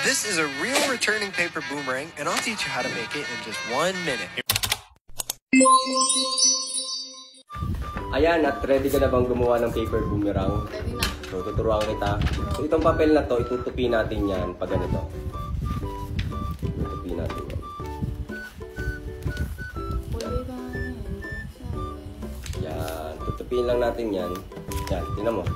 This is a real returning paper boomerang, and I'll teach you how to make it in just 1 minute. Ayan, at ready ka na bang gumawa ng paper boomerang? Ready na. So, tuturuan kita. So, itong papel na to, itutupi natin yan pag ganito. Itutupi natin yan. Yan, tutupiin lang natin yan. Yan, tingnan mo.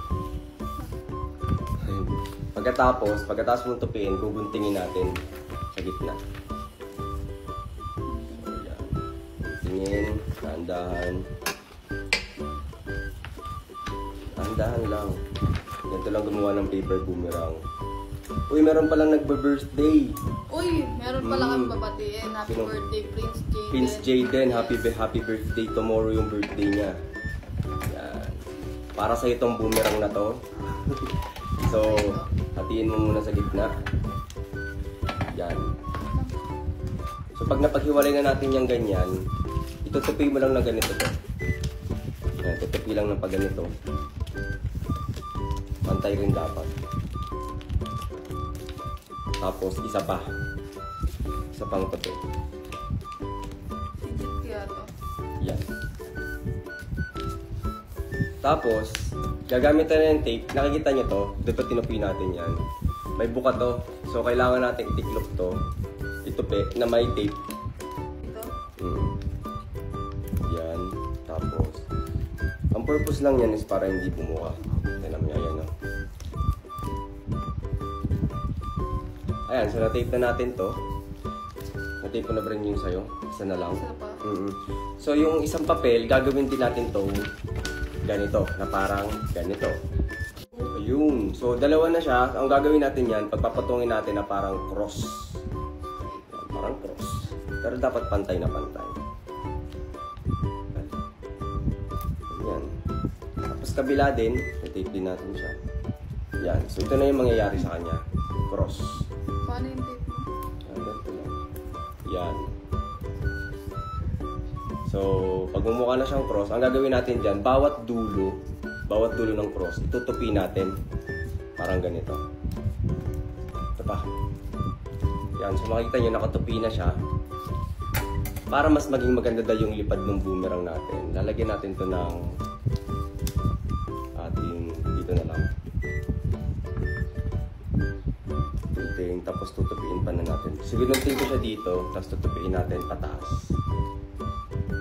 Pagkatapos mong tupiin, guguntingin natin sa gitna. So, yan. Tingin, dahan-dahan. Dahan lang. Ganito lang gumawa ng paper boomerang. Uy, meron palang nagbe-birthday. Uy, meron pala kami babatiin. Happy birthday, Prince Jaden. Prince Jaden, happy birthday. Tomorrow yung birthday niya. Yan. Para sa itong boomerang na to. So, hatiin mo muna sa gitna. Yan. So, pag napaghiwalay na natin yung ganyan, itutupi mo lang na ganito to. Yan, tutupi lang ng pag ganito. Pantay rin dapat. Tapos, isa pa. Isa pang tupi. Kaya to. Yan. Tapos, gagamit na ng tape. Nakikita nyo to. Dito tinupi natin yan. May buka to. So, kailangan natin itiklop to. Itupi na may tape. Ito? Yan. Tapos, ang purpose lang yan is para hindi bumuka. Tignan mo yan, no? Ayan, so na-tape na natin to. Na-tape ko na ba rin yung sa'yo? Isa na lang. Isa pa? So, yung isang papel, gagawin din natin to ganito, na parang ganito. Ayun. So, dalawa na siya. Ang gagawin natin yan, pagpapatungin natin na parang cross. Yan, parang cross. Pero dapat pantay na pantay. Yan. Tapos kabila din, na-tape din natin siya. Yan. So, ito na yung mangyayari sa kanya. Cross. Paano yung tape mo? Yan, ganito lang. Yan. So, pag mumukha na siyang cross, ang gagawin natin dyan, bawat dulo ng cross, itutupi natin. Parang ganito. Ito pa. Yan. So, makikita nyo, nakatupi na siya. Para mas maging maganda daw yung lipad ng boomerang natin, lalagyan natin to ng ating, dito na lang. Tapos tutupiin pa na natin. So, ginunting ko siya dito, tapos tutupiin natin pataas.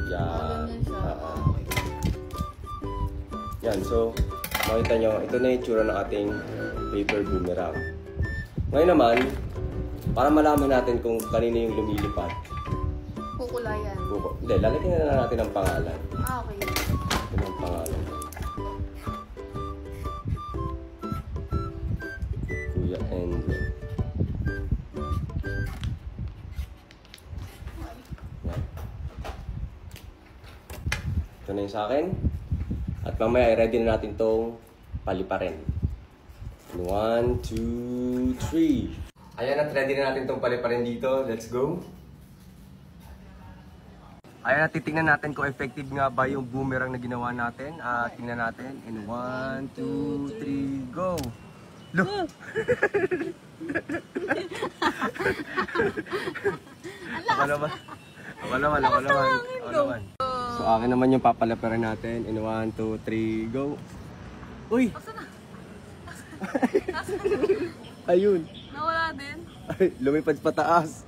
Yan. Yan. So, makita nyo, ito na yung tsura ng ating paper boomerang. Ngayon naman, para malaman natin kung kanino yung lumilipad. Kukulayan. Hindi, lalagyan na natin ang pangalan. Okay. Ito ang pangalan. Kuya Enzo. Ito na yung sa akin. At mamaya, ready na natin itong paliparin. 1, 2, 3. Ayan, at ready na natin itong paliparin dito. Let's go. Ayan, at titignan natin kung effective nga ba yung boomerang na ginawa natin. Tingnan natin. In 1, 2, 3, go! Look! Ako naman. So, akin naman yung papalaparan natin. In 1, 2, 3, go! Uy! Ayun! Nawala din. Ay, lumipad pataas.